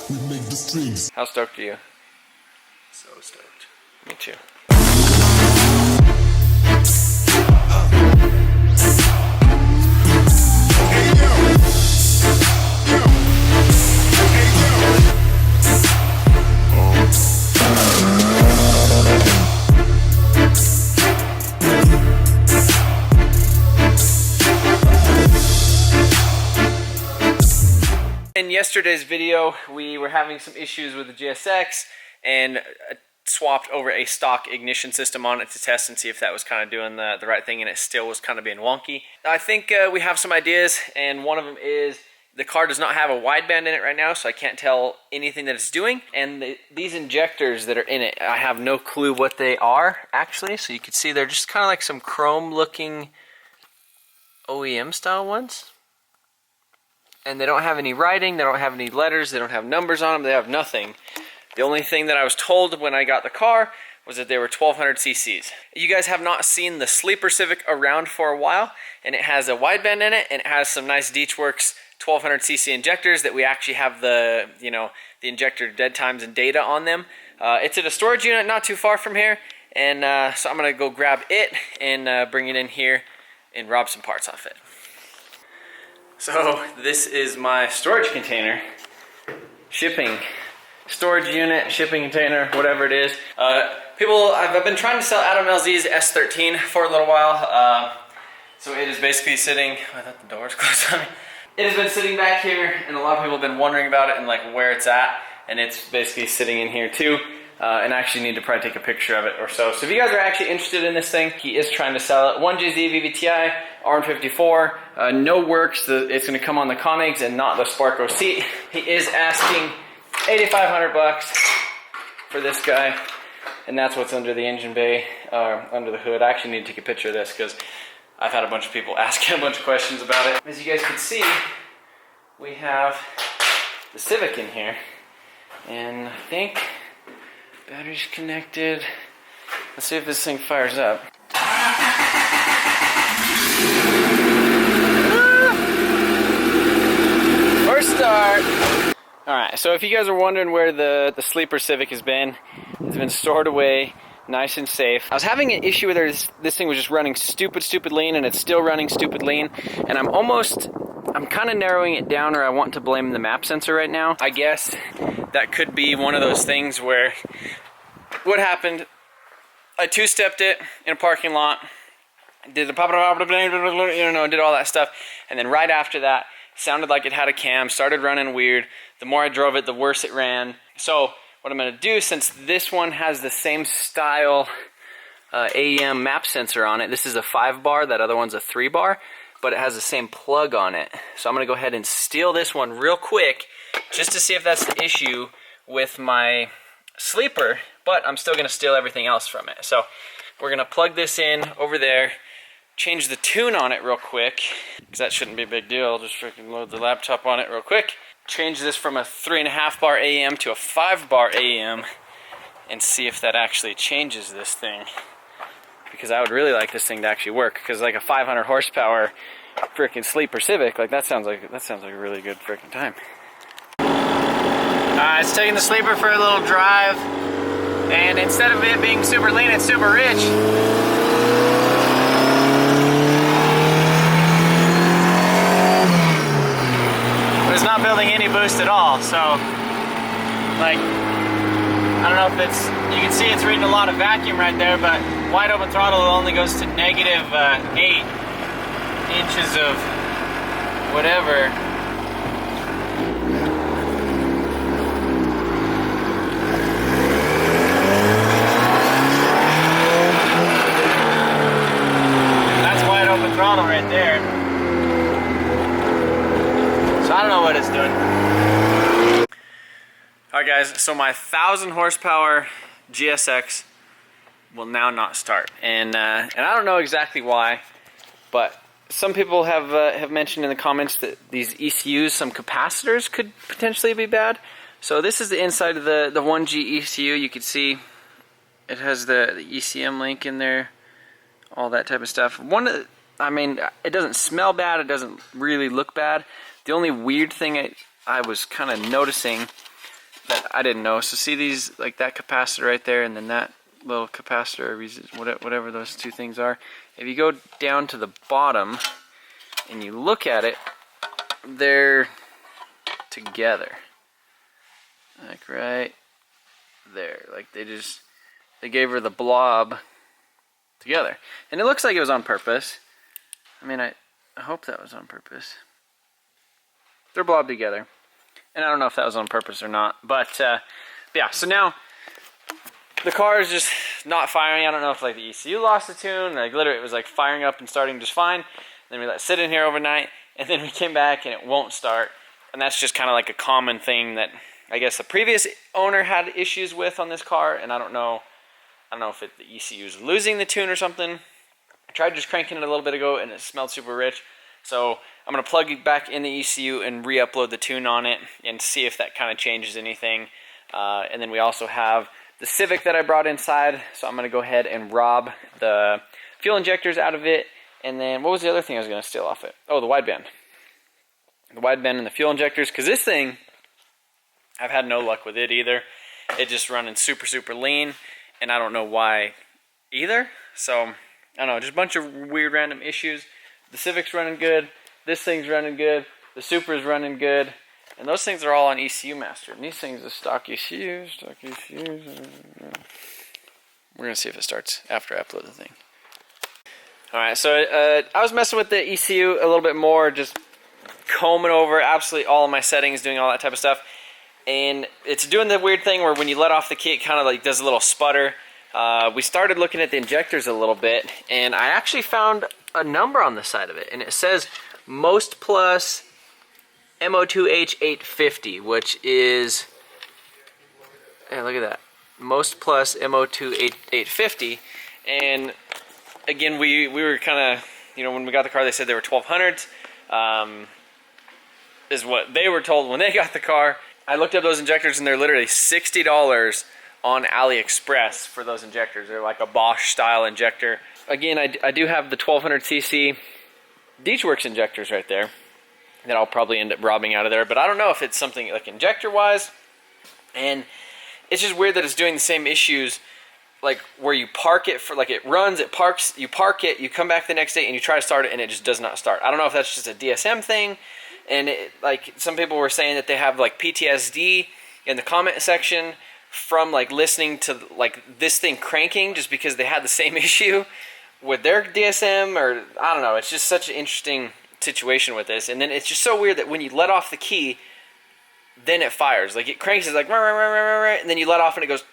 we make the streams. How stoked are you? So stoked. Me too. In yesterday's video, we were having some issues with the GSX and swapped over a stock ignition system on it to test and see if that was kind of doing the right thing, and it still was kind of being wonky. I think we have some ideas, and one of them is the car does not have a wideband in it right now, so I can't tell anything that it's doing. And these injectors that are in it, I have no clue what they are actually. So you can see they're just kind of like some chrome looking OEM style ones. And they don't have any writing, they don't have any letters, they don't have numbers on them, they have nothing. The only thing that I was told when I got the car was that they were 1200 cc's. You guys have not seen the Sleeper Civic around for a while, and it has a wideband in it, and it has some nice Deechworks 1200 cc injectors that we actually have the injector dead times and data on them. It's at a storage unit not too far from here, and so I'm gonna go grab it and bring it in here and rob some parts off it. So this is my storage container, storage unit, shipping container, whatever it is. I've been trying to sell Adam LZ's S13 for a little while. So it is basically sitting, I thought the door was closed on me. It has been sitting back here, and a lot of people have been wondering about it and like where it's at. And it's basically sitting in here too. And I actually need to probably take a picture of it or so. So if you guys are actually interested in this thing, he is trying to sell it. 1JZ VVTi, RM54, no works. It's going to come on the Conegs and not the Sparko seat. He is asking $8,500 for this guy, and that's what's under the engine bay, under the hood. I actually need to take a picture of this because I've had a bunch of people asking a bunch of questions about it. As you guys can see, we have the Civic in here, and I think battery's connected. Let's see if this thing fires up. First start. Alright, so if you guys are wondering where the Sleeper Civic has been, it's been stored away nice and safe. I was having an issue with this thing was just running stupid lean, and it's still running stupid lean, and I'm kind of narrowing it down, or I want to blame the map sensor right now. I guess that could be one of those things where what happened, I two-stepped it in a parking lot, did the pop, did all that stuff, and then right after that, sounded like it had a cam, started running weird. The more I drove it, the worse it ran. So what I'm going to do, since this one has the same style AEM map sensor on it, this is a 5-bar, that other one's a 3-bar, but it has the same plug on it. So I'm going to go ahead and steal this one real quick, just to see if that's the issue with my Sleeper, but I'm still going to steal everything else from it. So we're going to plug this in over there, change the tune on it real quick, because that shouldn't be a big deal. Just freaking load the laptop on it real quick. Change this from a 3.5-bar AEM to a 5-bar AEM, and see if that actually changes this thing. Because I would really like this thing to actually work, because like a 500 horsepower freaking Sleeper Civic, like that sounds like a really good freaking time. It's taking the Sleeper for a little drive, and instead of it being super lean, it's super rich. But it's not building any boost at all, so like, I don't know if it's, you can see it's reading a lot of vacuum right there, but wide open throttle only goes to negative 8 inches of whatever. Throttle right there. So I don't know what it's doing. Alright guys, so my 1000 horsepower GSX will now not start. And I don't know exactly why, but some people have mentioned in the comments that these ECUs, some capacitors could potentially be bad. So this is the inside of the 1G ECU. You can see it has the ECM link in there, all that type of stuff. I mean, it doesn't smell bad, it doesn't really look bad. The only weird thing I was kind of noticing that I didn't know. So see these, like that capacitor right there, and then that little capacitor, whatever those two things are. If you go down to the bottom and you look at it, they're together. Like right there. Like they gave her the blob together. And it looks like it was on purpose. I mean, I hope that was on purpose. They're blobbed together. And I don't know if that was on purpose or not. But yeah, so now the car is just not firing. I don't know if like the ECU lost the tune. Like literally it was like firing up and starting just fine. Then we let it sit in here overnight. And then we came back and it won't start. And that's just kind of like a common thing that I guess the previous owner had issues with on this car. And I don't know if the ECU is losing the tune or something. I tried just cranking it a little bit ago and it smelled super rich. So I'm going to plug it back in the ECU and re-upload the tune on it and see if that kind of changes anything. And then we also have the Civic that I brought inside. So I'm going to go ahead and rob the fuel injectors out of it. And then what was the other thing I was going to steal off it? Oh, the wideband. The wideband and the fuel injectors. Because this thing, I've had no luck with it either. It's just running super, super lean. And I don't know why either. So, I don't know. Just a bunch of weird random issues. The Civic's running good. This thing's running good. The Supra's running good. And those things are all on ECU Master. And these things are stock ECUs. Stock ECUs. We're going to see if it starts after I upload the thing. Alright, so I was messing with the ECU a little bit more. Just combing over absolutely all of my settings. Doing all that type of stuff. And it's doing the weird thing where when you let off the key, it kind of like does a little sputter. We started looking at the injectors a little bit. And I actually found a number on the side of it. And it says Most Plus MO2H850, which is, hey, look at that, Most Plus MO2H850, and again, we were kind of, you know, when we got the car, they said they were 1200s, is what they were told when they got the car. I looked up those injectors, and they're literally $60 on AliExpress for those injectors. They're like a Bosch style injector. Again, I do have the 1200cc Deechworks injectors right there that I'll probably end up robbing out of there, but I don't know if it's something like injector wise. And it's just weird that it's doing the same issues, like where you park it for, like it runs, it parks, you park it, you come back the next day and you try to start it and it just does not start. I don't know if that's just a DSM thing. And it, like some people were saying that they have like PTSD in the comment section from like listening to like this thing cranking just because they had the same issue with their DSM, or I don't know. It's just such an interesting situation with this. And then it's just so weird that when you let off the key, then it fires. Like it cranks, it's like, and then you let off and it goes,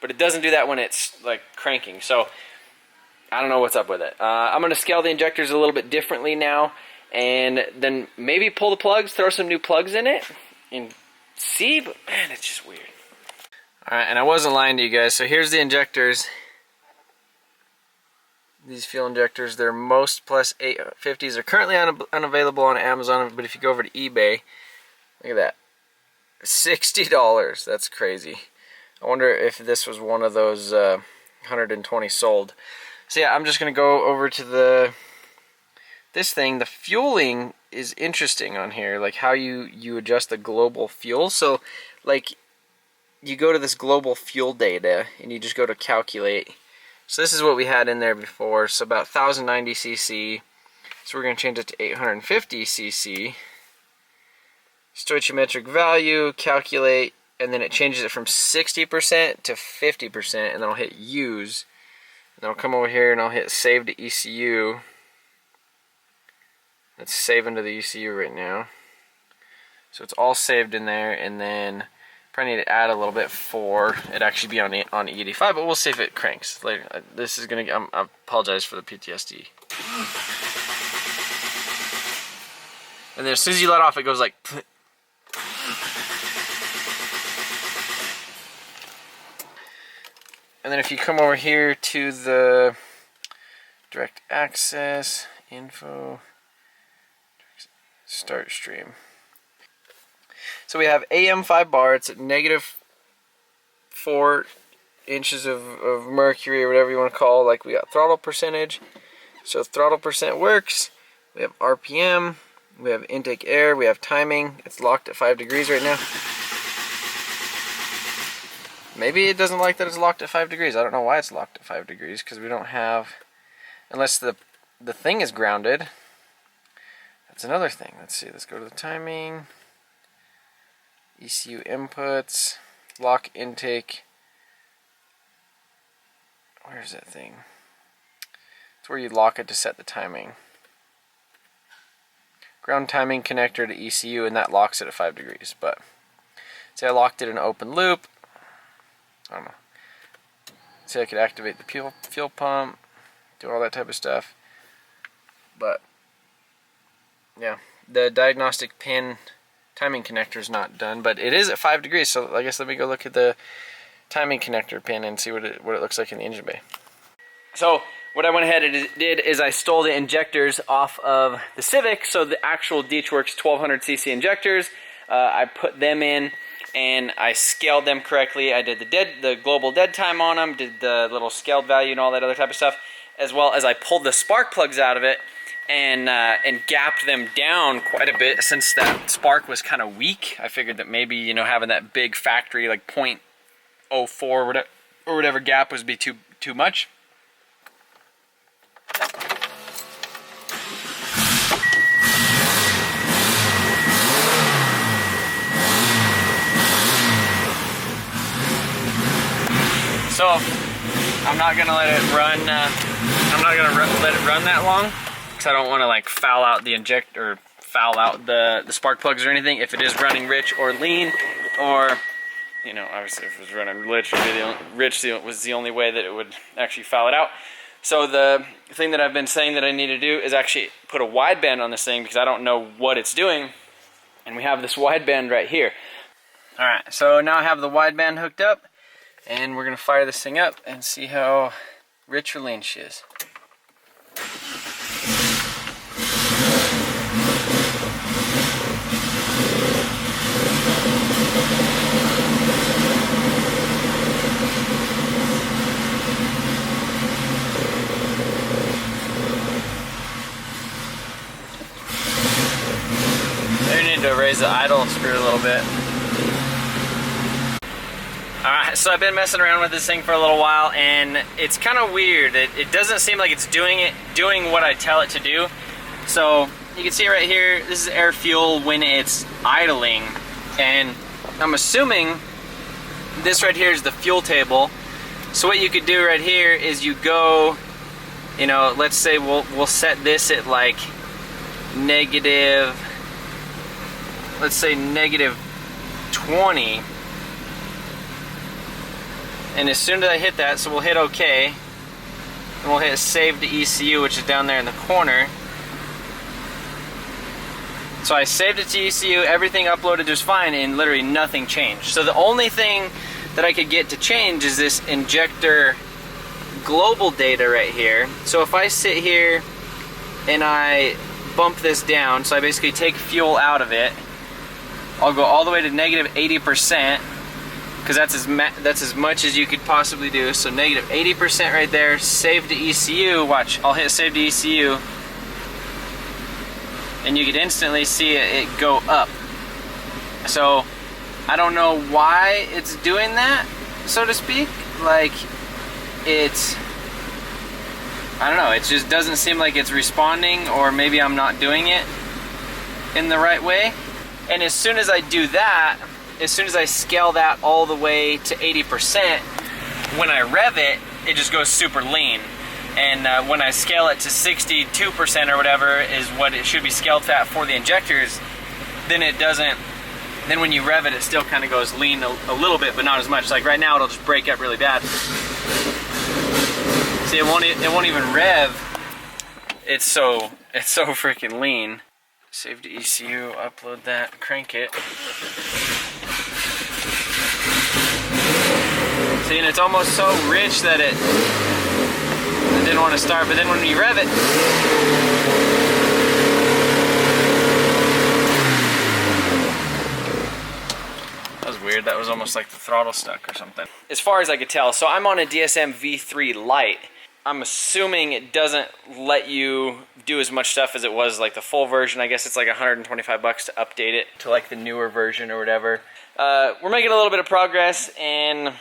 but it doesn't do that when it's like cranking. So I don't know what's up with it. I'm going to scale the injectors a little bit differently now, and then maybe pull the plugs, throw some new plugs in it, and see, but man, it's just weird. Alright, and I wasn't lying to you guys, so here's the injectors. These fuel injectors, they're Most Plus 850s. They're currently unavailable on Amazon, but if you go over to eBay, look at that. $60. That's crazy. I wonder if this was one of those 120 sold. So yeah, I'm just going to go over to this thing. The fueling is interesting on here, like how you adjust the global fuel. So like you go to this global fuel data and you just go to calculate. So this is what we had in there before, so about 1090 cc. So we're going to change it to 850 cc. Stoichiometric value, calculate, and then it changes it from 60% to 50%, and then I'll hit use. And then I'll come over here and I'll hit save to ECU. Let's save into the ECU right now. So it's all saved in there, and then probably need to add a little bit for it actually be on E85, but we'll see if it cranks later. This is gonna. I apologize for the PTSD. And then as soon as you let off, it goes like. And then if you come over here to the direct access info, start stream. So we have AM 5 bar, it's at -4 inches of mercury, or whatever you want to call it. Like we got throttle percentage. So throttle percent works. We have RPM, we have intake air, we have timing. It's locked at 5 degrees right now. Maybe it doesn't like that it's locked at 5 degrees. I don't know why it's locked at 5 degrees, because we don't have, unless the thing is grounded. That's another thing. Let's see, let's go to the timing, ECU inputs, lock intake. Where's that thing? It's where you lock it to set the timing. Ground timing connector to ECU, and that locks it at 5 degrees. But say I locked it in open loop. I don't know. Say I could activate the fuel pump, do all that type of stuff. But yeah, the diagnostic pin timing connector is not done, but it is at 5 degrees. So I guess let me go look at the timing connector pin and see what it looks like in the engine bay. So what I went ahead and did is I stole the injectors off of the Civic, so the actual DeatschWerks 1200cc injectors. I put them in and I scaled them correctly. I did the global dead time on them, did the little scaled value and all that other type of stuff, as well as I pulled the spark plugs out of it and gapped them down quite a bit since that spark was kind of weak. I figured that maybe, you know, having that big factory like 0.04 or whatever gap was be too much. So I'm not gonna let it run. I'm not gonna let it run that long because I don't want to like foul out the foul out the spark plugs or anything. If it is running rich or lean, or you know, obviously if it was running rich, was the only way that it would actually foul it out. So the thing that I've been saying that I need to do is actually put a wideband on this thing because I don't know what it's doing, and we have this wideband right here. All right, so now I have the wideband hooked up. And we're going to fire this thing up and see how rich or lean she is. Maybe need to raise the idle screw a little bit. Alright, so I've been messing around with this thing for a little while, and it's kind of weird. It doesn't seem like it's doing what I tell it to do. So you can see right here, this is air fuel when it's idling, and I'm assuming this right here is the fuel table. So what you could do right here is you go, you know, let's say we'll set this at like negative, let's say negative 20. And as soon as I hit that, so we'll hit OK, and we'll hit save to ECU, which is down there in the corner. So I saved it to ECU, everything uploaded just fine, and literally nothing changed. So the only thing that I could get to change is this injector global data right here. So if I sit here and I bump this down, so I basically take fuel out of it, I'll go all the way to negative 80%. Because that's as much as you could possibly do. So negative 80% right there. Save to ECU. Watch, I'll hit save to ECU, and you could instantly see it go up. So I don't know why it's doing that, so to speak. Like I don't know. It just doesn't seem like it's responding, or maybe I'm not doing it in the right way. And as soon as I do that, as soon as I scale that all the way to 80%, when I rev it, it just goes super lean. And when I scale it to 62% or whatever is what it should be scaled at for the injectors, then it doesn't, then when you rev it, it still kind of goes lean a little bit, but not as much. Like right now, it'll just break up really bad. See, it won't even rev. It's so freaking lean. Save to ECU, upload that, crank it. See, and it's almost so rich that it didn't want to start, but then when you rev it, that was weird. That was almost like the throttle stuck or something. As far as I could tell, so I'm on a DSM V3 Lite. I'm assuming it doesn't let you do as much stuff as it was like the full version. I guess it's like $125 to update it to like the newer version or whatever. We're making a little bit of progress, and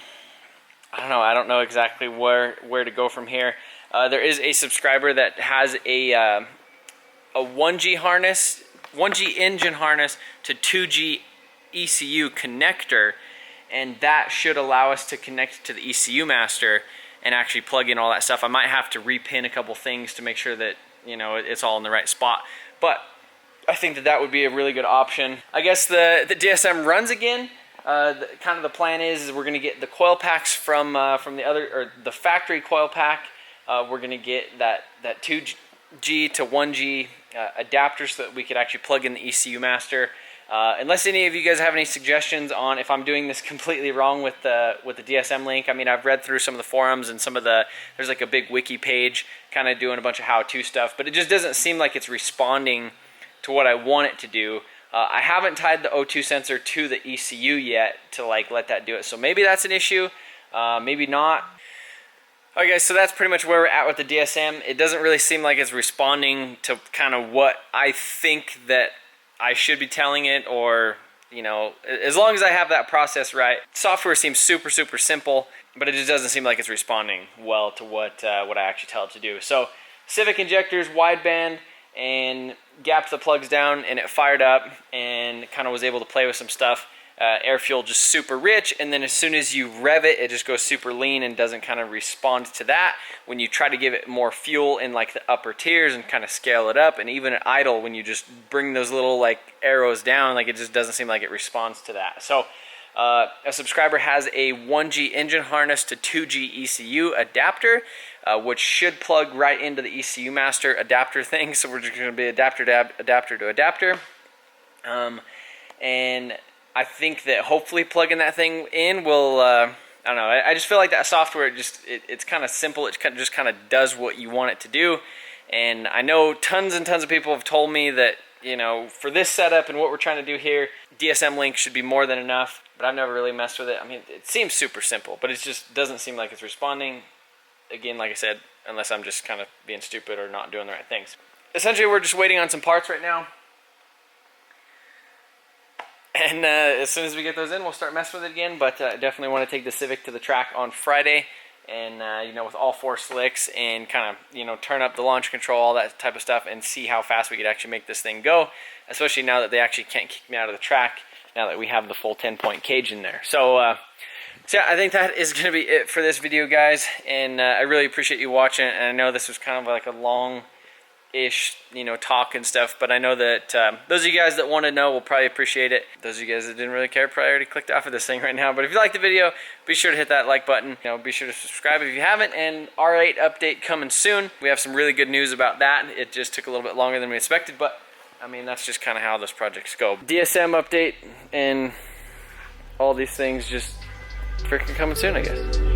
I don't know exactly where to go from here. There is a subscriber that has a 1G harness, 1G engine harness to 2G ECU connector, and that should allow us to connect to the ECU master and actually plug in all that stuff. I might have to repin a couple things to make sure that, you know, it's all in the right spot, but I think that that would be a really good option. I guess the DSM runs again. Kind of the plan is we're going to get the coil packs from the factory coil pack. We're going to get that 2G to 1G adapter so that we could actually plug in the ECU master. Unless any of you guys have any suggestions on if I'm doing this completely wrong with the DSM link. I mean, I've read through some of the forums and there's like a big wiki page kind of doing a bunch of how-to stuff, but it just doesn't seem like it's responding to what I want it to do. I haven't tied the O2 sensor to the ECU yet to like let that do it, so maybe that's an issue, maybe not. Okay, so that's pretty much where we're at with the DSM. It doesn't really seem like it's responding to kind of what I think that I should be telling it, or, you know, as long as I have that process right. Software seems super, super simple, but it just doesn't seem like it's responding well to what I actually tell it to do. So, Civic injectors, wideband, and gapped the plugs down, and it fired up and kind of was able to play with some stuff. Air fuel just super rich, and then as soon as you rev it, it just goes super lean and doesn't kind of respond to that. When you try to give it more fuel in like the upper tiers and kind of scale it up, and even at idle, when you just bring those little like arrows down, like it just doesn't seem like it responds to that. So a subscriber has a 1G engine harness to 2G ECU adapter, which should plug right into the ECU master adapter thing. So we're just going to be adapter to adapter. And I think that hopefully plugging that thing in will, I don't know, I just feel like that software, it's kind of simple. It just kind of does what you want it to do. And I know tons and tons of people have told me that, you know, for this setup and what we're trying to do here, DSM link should be more than enough, but I've never really messed with it. I mean, it seems super simple, but it just doesn't seem like it's responding. Again, like I said, unless I'm just kind of being stupid or not doing the right things. Essentially, we're just waiting on some parts right now. And as soon as we get those in, we'll start messing with it again. But I definitely want to take the Civic to the track on Friday, and you know, with all 4 slicks, and kind of, you know, turn up the launch control, all that type of stuff, and see how fast we could actually make this thing go. Especially now that they actually can't kick me out of the track, now that we have the full 10-point cage in there. So yeah, I think that is going to be it for this video, guys. And I really appreciate you watching. And I know this was kind of like a long-ish, you know, talk and stuff, but I know that those of you guys that want to know will probably appreciate it. Those of you guys that didn't really care probably already clicked off of this thing right now. But if you liked the video, be sure to hit that like button. You know, be sure to subscribe if you haven't. And R8 update coming soon. We have some really good news about that. It just took a little bit longer than we expected, but I mean, that's just kind of how those projects go. DSM update and all these things just freaking coming soon, I guess.